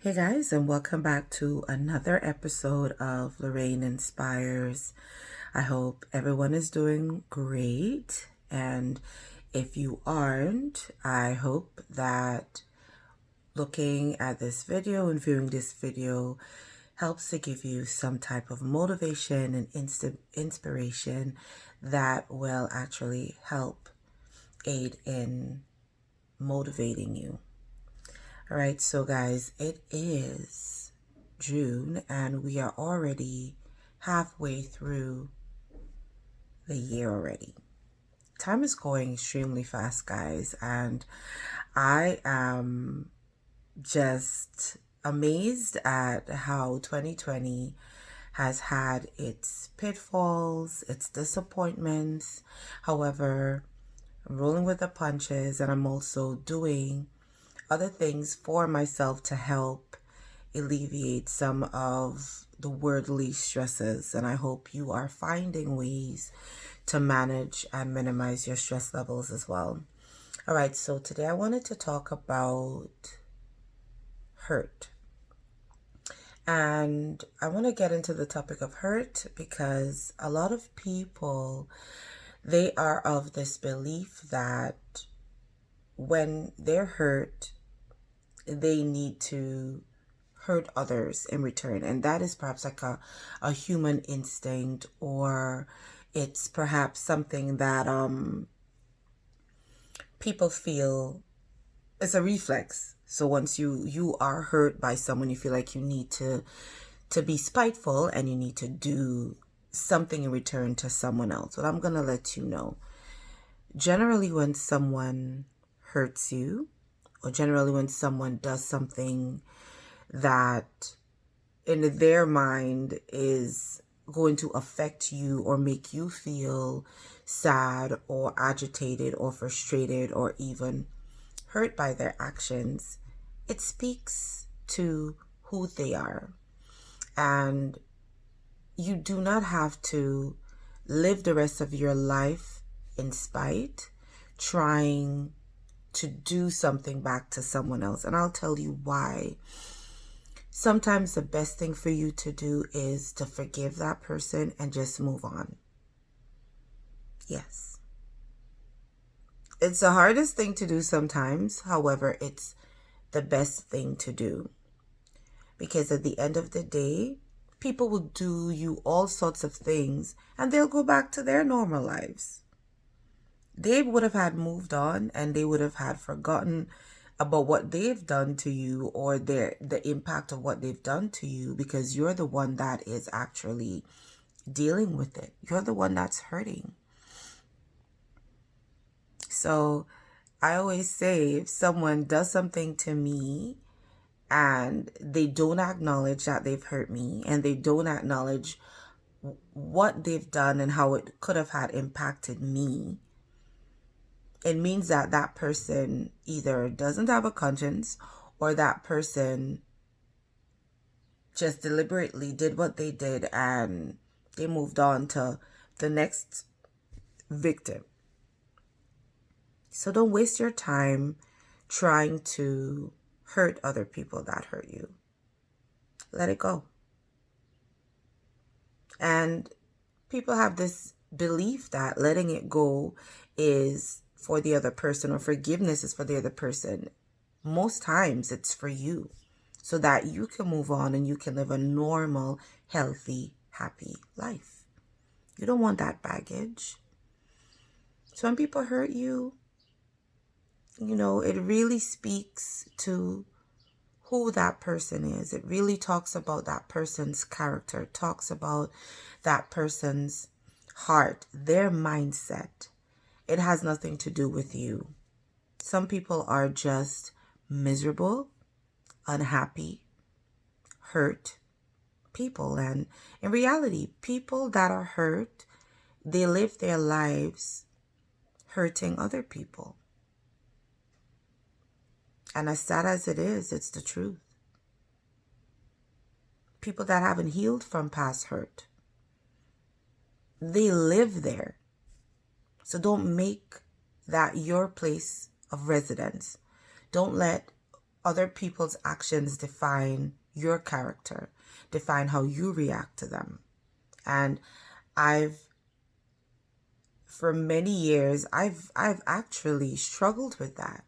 Hey guys, and welcome back to another episode of Lorraine Inspires. I hope everyone is doing great, and if you aren't, I hope that looking at this video and viewing this video helps to give you some type of motivation and inspiration that will actually help aid in motivating you. All right, so guys, it is June and we are already halfway through the year already. Time is going extremely fast, guys, and I am just amazed at how 2020 has had its pitfalls, its disappointments. However, I'm rolling with the punches, and I'm also doing other things for myself to help alleviate some of the worldly stresses. And I hope you are finding ways to manage and minimize your stress levels as well. All right, so today I wanted to talk about hurt. And I want to get into the topic of hurt because a lot of people, they are of this belief that when they're hurt, they need to hurt others in return. And that is perhaps like a human instinct, or it's perhaps something that people feel it's a reflex. So once you are hurt by someone, you feel like you need to be spiteful and you need to do something in return to someone else. But I'm going to let you know, generally when someone hurts you, or generally when someone does something that in their mind is going to affect you or make you feel sad or agitated or frustrated or even hurt by their actions, it speaks to who they are. And you do not have to live the rest of your life in spite, trying to do something back to someone else. And I'll tell you why. Sometimes the best thing for you to do is to forgive that person and just move on. Yes. It's the hardest thing to do sometimes. However, it's the best thing to do. Because at the end of the day, people will do you all sorts of things and they'll go back to their normal lives. They would have had moved on and they would have had forgotten about what they've done to you, or the impact of what they've done to you, because you're the one that is actually dealing with it. You're the one that's hurting. So I always say, if someone does something to me and they don't acknowledge that they've hurt me, and they don't acknowledge what they've done and how it could have had impacted me, it means that that person either doesn't have a conscience, or that person just deliberately did what they did and they moved on to the next victim. So don't waste your time trying to hurt other people that hurt you. Let it go. And people have this belief that letting it go is for the other person, or forgiveness is for the other person. Most times it's for you, so that you can move on and you can live a normal, healthy, happy life. You don't want that baggage. So when people hurt you, it really speaks to who that person is. It really talks about that person's character. It talks about that person's heart, their mindset. It has nothing to do with you. Some people are just miserable, unhappy, hurt people. And in reality, people that are hurt, they live their lives hurting other people. And as sad as it is, it's the truth. People that haven't healed from past hurt, they live there. So don't make that your place of residence. Don't let other people's actions define your character, define how you react to them. And for many years, I've actually struggled with that.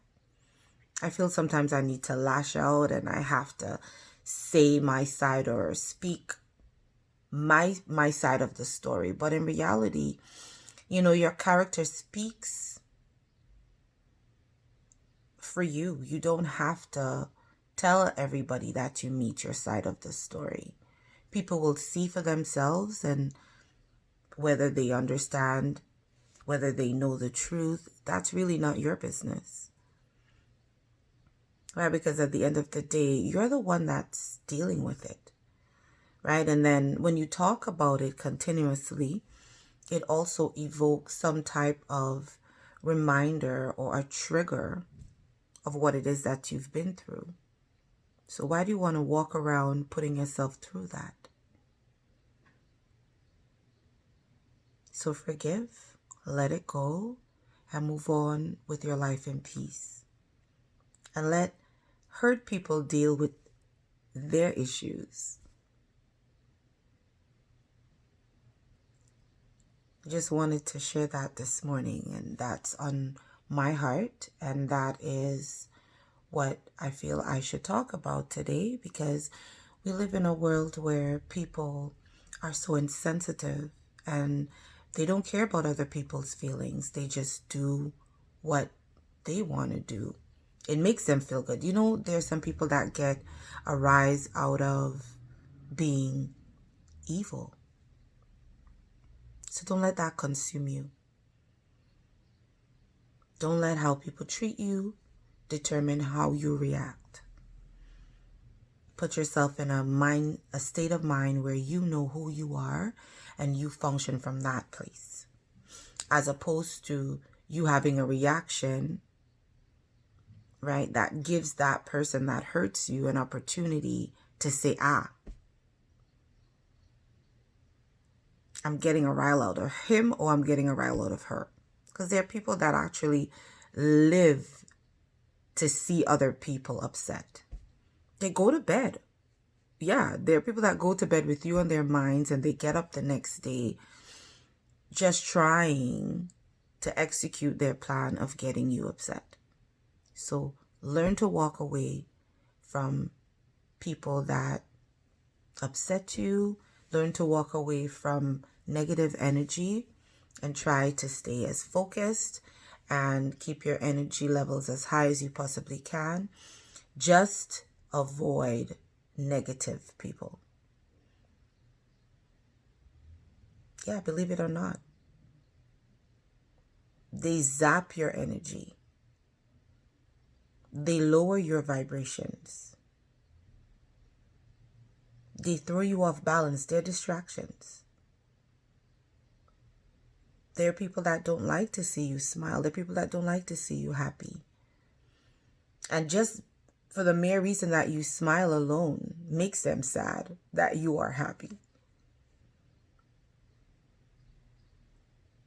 I feel sometimes I need to lash out and I have to say my side or speak my side of the story. But in reality, your character speaks for you. You don't have to tell everybody that you meet your side of the story. People will see for themselves, and whether they understand, whether they know the truth, that's really not your business. Right? Because at the end of the day, you're the one that's dealing with it. Right? And then when you talk about it continuously, it also evokes some type of reminder or a trigger of what it is that you've been through. So why do you want to walk around putting yourself through that? So forgive, let it go, and move on with your life in peace. And let hurt people deal with their issues. I just wanted to share that this morning, and that's on my heart, and that is what I feel I should talk about today, because we live in a world where people are so insensitive and they don't care about other people's feelings. They just do what they want to do. It makes them feel good. There's some people that get a rise out of being evil. So don't let that consume you. Don't let how people treat you determine how you react. Put yourself in a state of mind where you know who you are and you function from that place, as opposed to you having a reaction, right, that gives that person that hurts you an opportunity to say, I'm getting a rile out of him, or I'm getting a rile out of her. Because there are people that actually live to see other people upset. They go to bed. Yeah, there are people that go to bed with you on their minds, and they get up the next day just trying to execute their plan of getting you upset. So learn to walk away from people that upset you. Learn to walk away from negative energy and try to stay as focused and keep your energy levels as high as you possibly can. Just avoid negative people. Yeah, believe it or not, they zap your energy. They lower your vibrations. They throw you off balance. They're distractions. There are people that don't like to see you smile. There are people that don't like to see you happy. And just for the mere reason that you smile alone makes them sad that you are happy.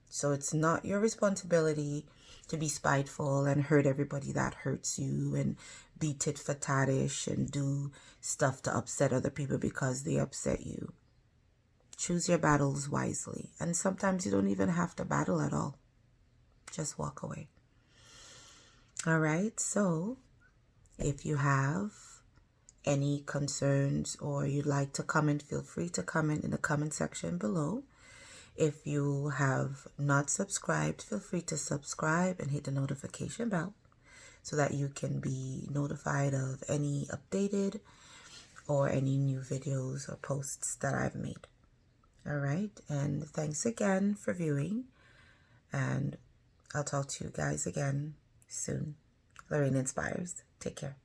So it's not your responsibility to be spiteful and hurt everybody that hurts you and be tit for tattish and do stuff to upset other people because they upset you. Choose your battles wisely. And sometimes you don't even have to battle at all. Just walk away. All right. So if you have any concerns or you'd like to comment, feel free to comment in the comment section below. If you have not subscribed, feel free to subscribe and hit the notification bell so that you can be notified of any updated or any new videos or posts that I've made. All right. And thanks again for viewing. And I'll talk to you guys again soon. Lorraine Inspires. Take care.